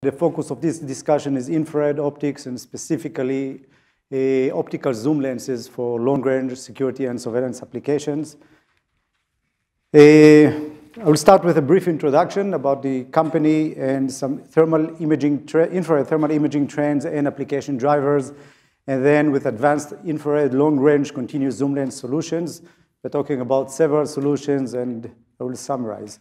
The focus of this discussion is infrared optics and specifically optical zoom lenses for long-range security and surveillance applications. I will start with a brief introduction about the company and some infrared thermal imaging trends and application drivers, and then with advanced infrared long-range continuous zoom lens solutions. We're talking about several solutions, and I will summarize.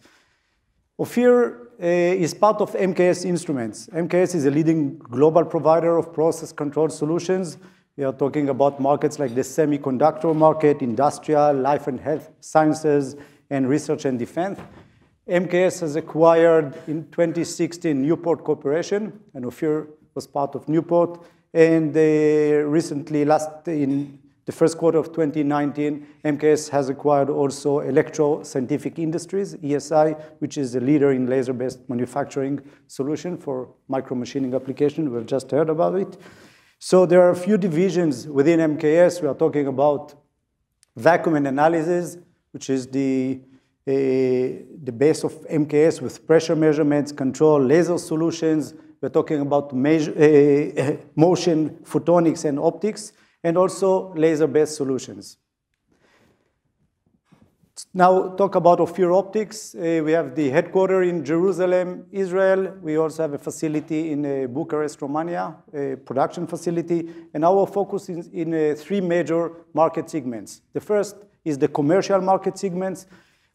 Ophir is part of MKS Instruments. MKS is a leading global provider of process control solutions. We are talking about markets like the semiconductor market, industrial, life and health sciences, and research and defense. MKS has acquired in 2016 Newport Corporation, and Ophir was part of Newport. And recently, in the first quarter of 2019, MKS has acquired also Electro Scientific Industries, ESI, which is a leader in laser-based manufacturing solution for micromachining application. We've just heard about it. So there are a few divisions within MKS. We are talking about vacuum and analysis, which is the base of MKS with pressure measurements, control, laser solutions. We're talking about motion, photonics, and optics, and also laser-based solutions. Now talk about Ophir Optics. We have the headquarters in Jerusalem, Israel. We also have a facility in Bucharest, Romania, a production facility. And our focus is in three major market segments. The first is the commercial market segments.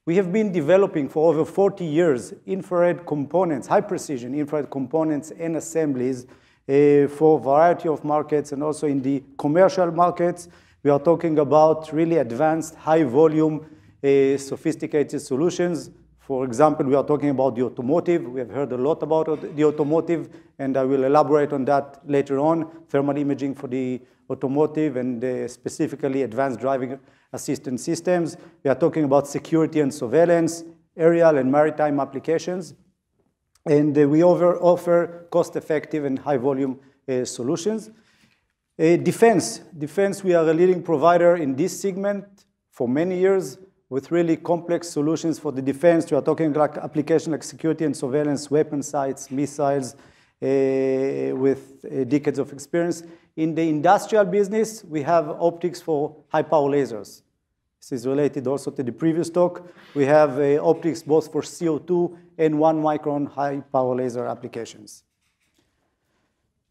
We have been developing for over 40 years infrared components, high-precision infrared components and assemblies for a variety of markets, and also in the commercial markets. We are talking about really advanced, high-volume, sophisticated solutions. For example, we are talking about the automotive. We have heard a lot about the automotive, and I will elaborate on that later on. Thermal imaging for the automotive and specifically advanced driving assistance systems. We are talking about security and surveillance, aerial and maritime applications. And we offer cost-effective and high-volume solutions. Defense, we are a leading provider in this segment for many years with really complex solutions for the defense. We are talking like applications like security and surveillance, weapon sights, missiles, with decades of experience. In the industrial business, we have optics for high-power lasers. This is related also to the previous talk. We have optics both for CO2 and 1 micron high-power laser applications.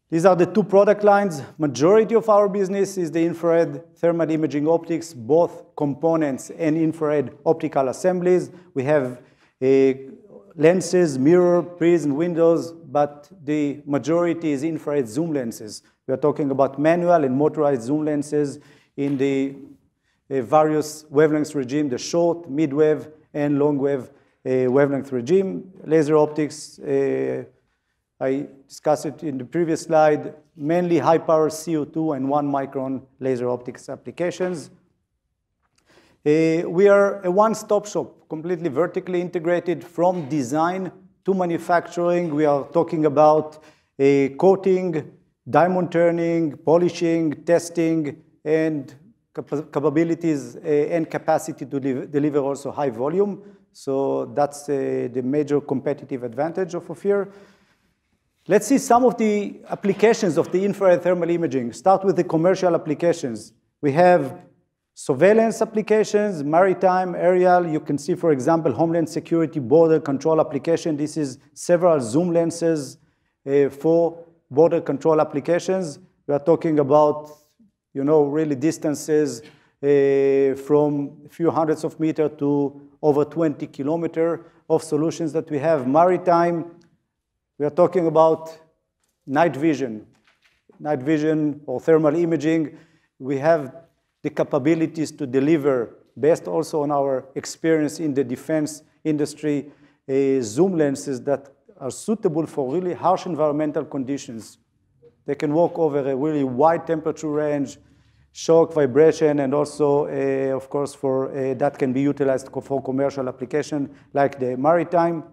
These are the two product lines. Majority of our business is the infrared thermal imaging optics, both components and infrared optical assemblies. We have lenses, mirror, prism, windows, but the majority is infrared zoom lenses. We are talking about manual and motorized zoom lenses in the various wavelengths regime, the short, mid-wave, and long-wave wavelength regime. Laser optics, I discussed it in the previous slide, mainly high-power CO2 and 1 micron laser optics applications. We are a one-stop shop, completely vertically integrated from design to manufacturing. We are talking about coating, diamond turning, polishing, testing, and capabilities and capacity to deliver also high volume. So that's the major competitive advantage of Ophir. Let's see some of the applications of the infrared thermal imaging. Start with the commercial applications. We have surveillance applications, maritime, aerial. You can see, for example, homeland security, border control application. This is several zoom lenses for border control applications. We are talking about really distances from a few hundreds of meters to over 20 kilometers of solutions that we have. Maritime, we are talking about night vision or thermal imaging. We have the capabilities to deliver, based also on our experience in the defense industry, zoom lenses that are suitable for really harsh environmental conditions. They can work over a really wide temperature range, shock, vibration, and also, of course, that can be utilized for commercial application like the maritime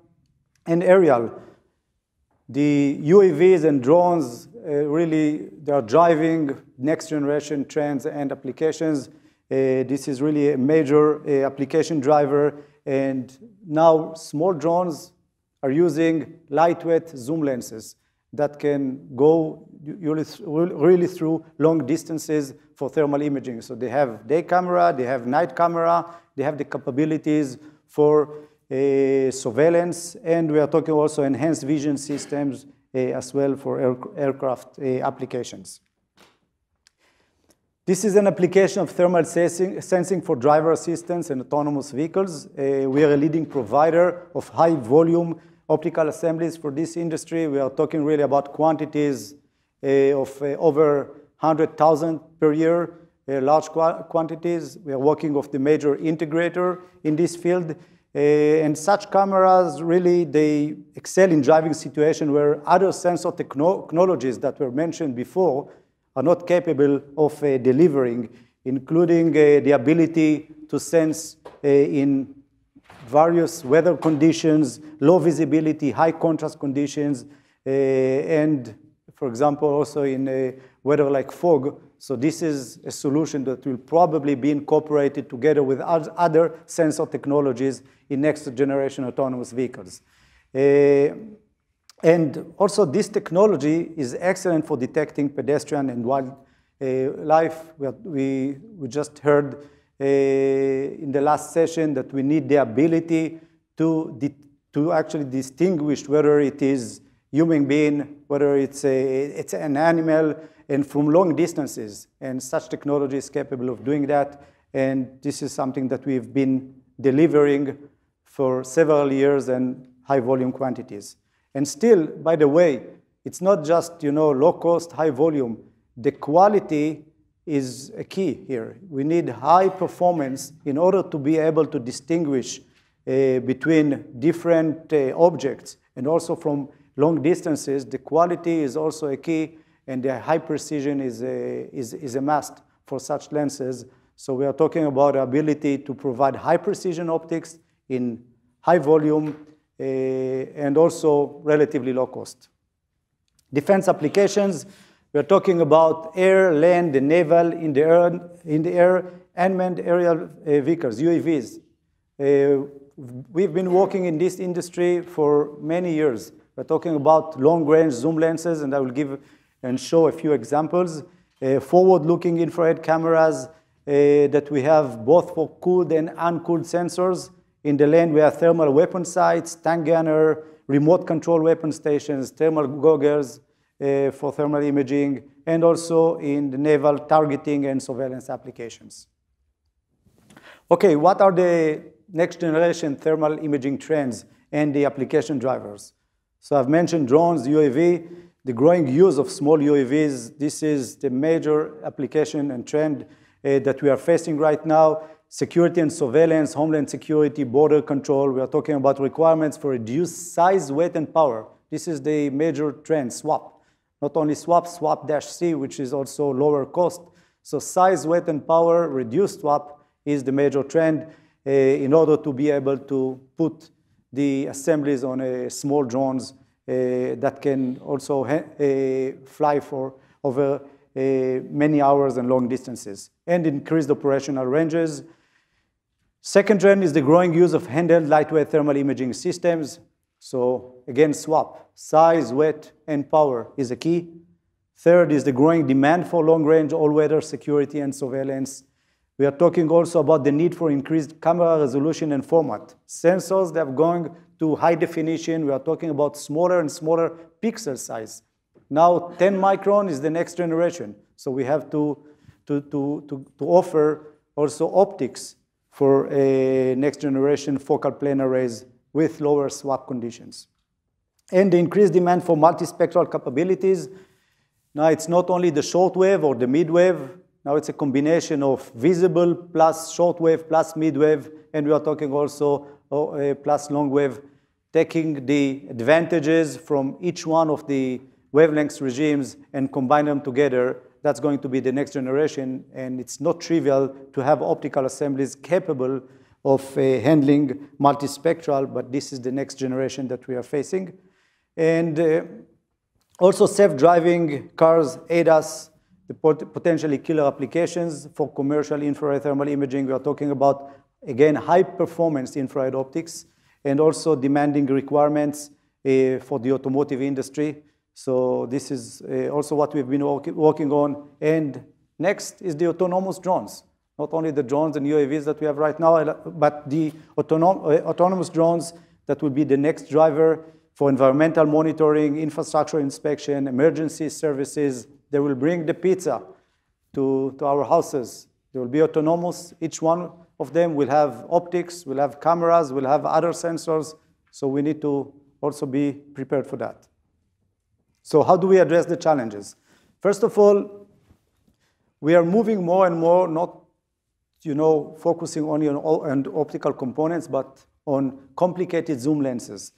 and aerial. The UAVs and drones, really, they are driving next generation trends and applications. This is really a major application driver. And now small drones are using lightweight zoom lenses. that can go really through long distances for thermal imaging. So they have day camera, they have night camera, they have the capabilities for surveillance, and we are talking also enhanced vision systems as well for aircraft applications. This is an application of thermal sensing for driver assistance and autonomous vehicles. We are a leading provider of high volume optical assemblies for this industry. We are talking really about quantities of over 100,000 per year, large quantities. We are working with the major integrator in this field. And such cameras, really, they excel in driving situations where other sensor technologies that were mentioned before are not capable of delivering, including the ability to sense in various weather conditions, low visibility, high contrast conditions, and, for example, also in weather like fog. So this is a solution that will probably be incorporated together with other sensor technologies in next generation autonomous vehicles. And also this technology is excellent for detecting pedestrian and wildlife. We just heard in the last session that we need the ability to actually distinguish whether it is human being, whether it's an animal, and from long distances. And such technology is capable of doing that. And this is something that we've been delivering for several years and high volume quantities. And still, by the way, it's not just low cost, high volume. The quality is a key here. We need high performance in order to be able to distinguish between different objects, and also from long distances. The quality is also a key, and the high precision is a must for such lenses. So we are talking about the ability to provide high precision optics in high volume, and also relatively low cost. Defense applications, we're talking about air, land, and naval, in the air, unmanned aerial vehicles, UAVs. We've been working in this industry for many years. We're talking about long-range zoom lenses, and I will give and show a few examples. Forward-looking infrared cameras that we have both for cooled and uncooled sensors. In the land, we have thermal weapon sights, tank gunner, remote control weapon stations, thermal goggles for thermal imaging, and also in the naval targeting and surveillance applications. Okay, what are the next generation thermal imaging trends and the application drivers? So I've mentioned drones, UAV, the growing use of small UAVs. This is the major application and trend that we are facing right now. Security and surveillance, homeland security, border control. We are talking about requirements for reduced size, weight, and power. This is the major trend, SWaP. Not only SWaP, SWaP-C, which is also lower cost. So size, weight, and power, reduced SWaP is the major trend in order to be able to put the assemblies on small drones that can also fly for over many hours and long distances, and increased operational ranges. Second trend is the growing use of handheld lightweight thermal imaging systems. So again, SWaP, size, weight, and power is a key. Third is the growing demand for long-range all-weather security and surveillance. We are talking also about the need for increased camera resolution and format. Sensors that are going to high definition. We are talking about smaller and smaller pixel size. Now 10 micron is the next generation. So we have to offer also optics for a next generation focal plane arrays with lower SWaP conditions. And the increased demand for multispectral capabilities. Now it's not only the shortwave or the midwave. Now it's a combination of visible plus shortwave plus midwave, and we are talking also plus longwave, taking the advantages from each one of the wavelengths regimes and combine them together. That's going to be the next generation, and it's not trivial to have optical assemblies capable of handling multispectral, but this is the next generation that we are facing. And also self-driving cars, ADAS, the potentially killer applications for commercial infrared thermal imaging. We are talking about, again, high performance infrared optics, and also demanding requirements for the automotive industry. So this is also what we've been working on. And next is the autonomous drones. Not only the drones and UAVs that we have right now, but the autonomous drones that will be the next driver for environmental monitoring, infrastructure inspection, emergency services. They will bring the pizza to our houses. They will be autonomous. Each one of them will have optics, will have cameras, will have other sensors. So we need to also be prepared for that. So how do we address the challenges? First of all, we are moving more and more, not focusing only on optical components, but on complicated zoom lenses.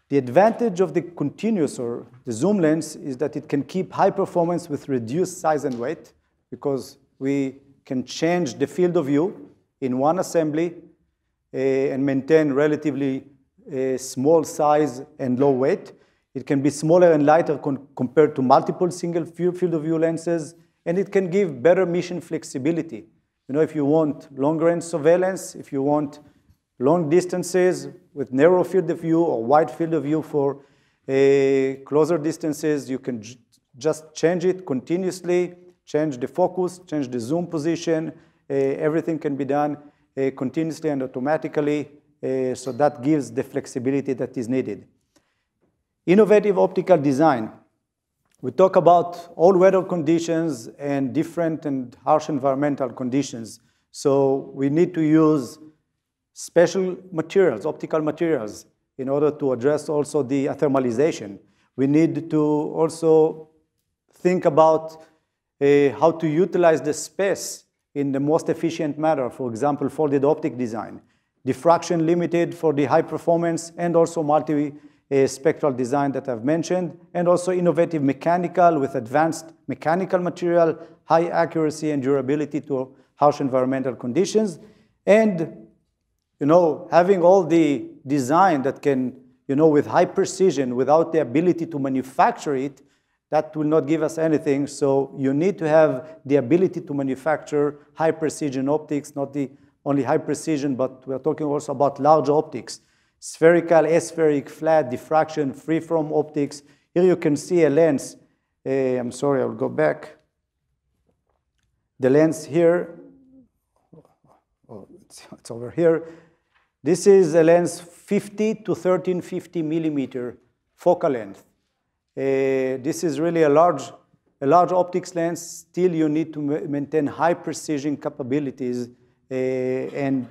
The advantage of the continuous or the zoom lens is that it can keep high performance with reduced size and weight, because we can change the field of view in one assembly and maintain relatively small size and low weight. It can be smaller and lighter compared to multiple single field of view lenses, and it can give better mission flexibility. If you want long-range surveillance, if you want long distances with narrow field of view or wide field of view for closer distances, you can just change it continuously, change the focus, change the zoom position. Everything can be done continuously and automatically, so that gives the flexibility that is needed. Innovative optical design. We talk about all weather conditions and different and harsh environmental conditions. So we need to use special materials, optical materials, in order to address also the thermalization. We need to also think about how to utilize the space in the most efficient manner. For example, folded optic design, diffraction limited for the high performance, and also multi-spectral design that I've mentioned, and also innovative mechanical with advanced mechanical material, high accuracy and durability to harsh environmental conditions. And having all the design that can, with high precision, without the ability to manufacture it, that will not give us anything. So you need to have the ability to manufacture high precision optics, not the only high precision, but we're talking also about large optics. Spherical, aspheric, flat, diffraction, free-form optics. Here you can see a lens. I'm sorry, I'll go back. The lens here, it's over here. This is a lens 50 to 1350 millimeter focal length. This is really a large optics lens. Still, you need to maintain high precision capabilities. In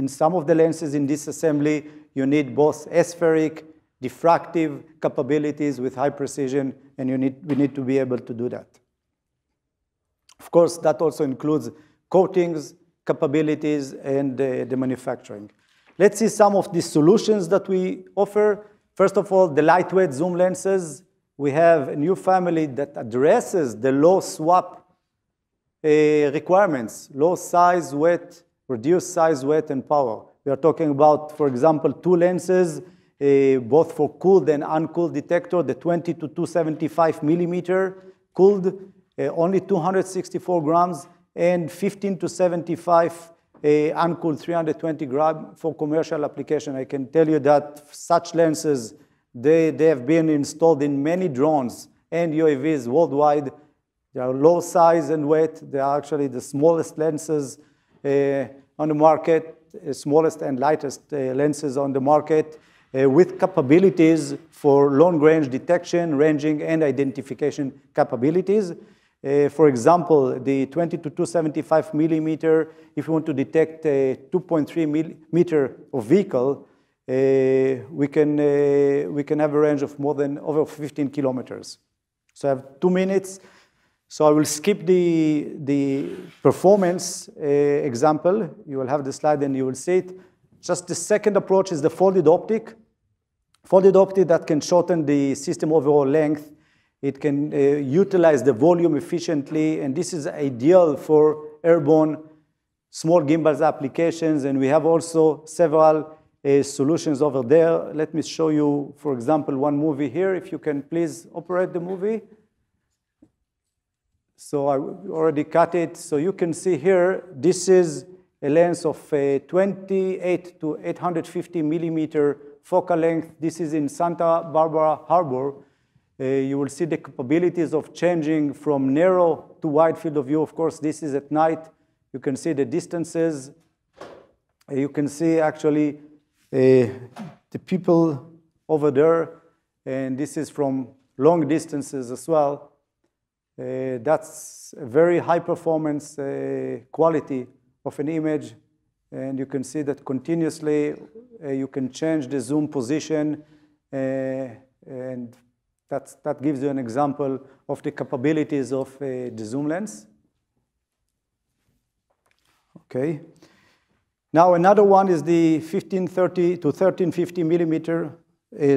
some of the lenses in this assembly, you need both aspheric, diffractive capabilities with high precision, and we need to be able to do that. Of course, that also includes coatings, capabilities, and the manufacturing. Let's see some of the solutions that we offer. First of all, the lightweight zoom lenses. We have a new family that addresses the low swap requirements, low size, weight, reduced size, weight, and power. We are talking about, for example, two lenses, both for cooled and uncooled detector, the 20 to 275 millimeter cooled, only 264 grams, and 15 to 75 uncooled 320 grams for commercial application. I can tell you that such lenses, they have been installed in many drones and UAVs worldwide. They are low size and weight. They are actually the smallest lenses on the market, smallest and lightest lenses on the market, with capabilities for long-range detection, ranging, and identification capabilities. For example, the 20 to 275 millimeter, if you want to detect a 2.3 meter of vehicle, we can have a range of over 15 kilometers. So I have 2 minutes. So I will skip the performance example. You will have the slide and you will see it. Just the second approach is the folded optic. Folded optic that can shorten the system overall length. It can utilize the volume efficiently, and this is ideal for airborne small gimbals applications, and we have also several solutions over there. Let me show you, for example, one movie here. If you can please operate the movie. So I already cut it. So you can see here, this is a lens of 28 to 850 millimeter focal length. This is in Santa Barbara Harbor. You will see the capabilities of changing from narrow to wide field of view. Of course, this is at night. You can see the distances. You can see actually the people over there, and this is from long distances as well. That's a very high performance quality of an image, and you can see that continuously you can change the zoom position, and that gives you an example of the capabilities of the zoom lens. Okay. Now another one is the 1530 to 1350 millimeter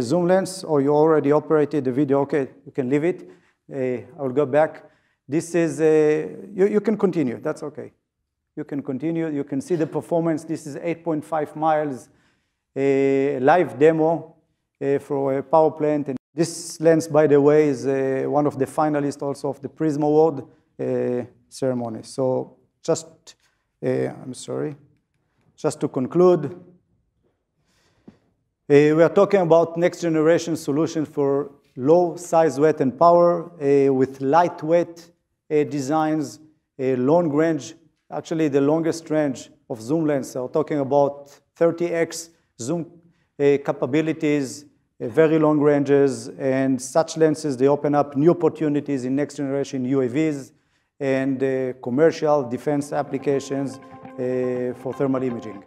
zoom lens, or you already operated the video. Okay, you can leave it. I will go back. This is, you can continue, that's okay. You can continue, you can see the performance. This is 8.5 miles, live demo for a power plant. And this lens, by the way, is one of the finalists also of the Prism Award ceremony. So just, I'm sorry, just to conclude, we are talking about next generation solutions for low size, weight, and power with lightweight designs, long range, actually the longest range of zoom lens. So we're talking about 30x zoom capabilities, very long ranges, and such lenses, they open up new opportunities in next generation UAVs and commercial defense applications for thermal imaging.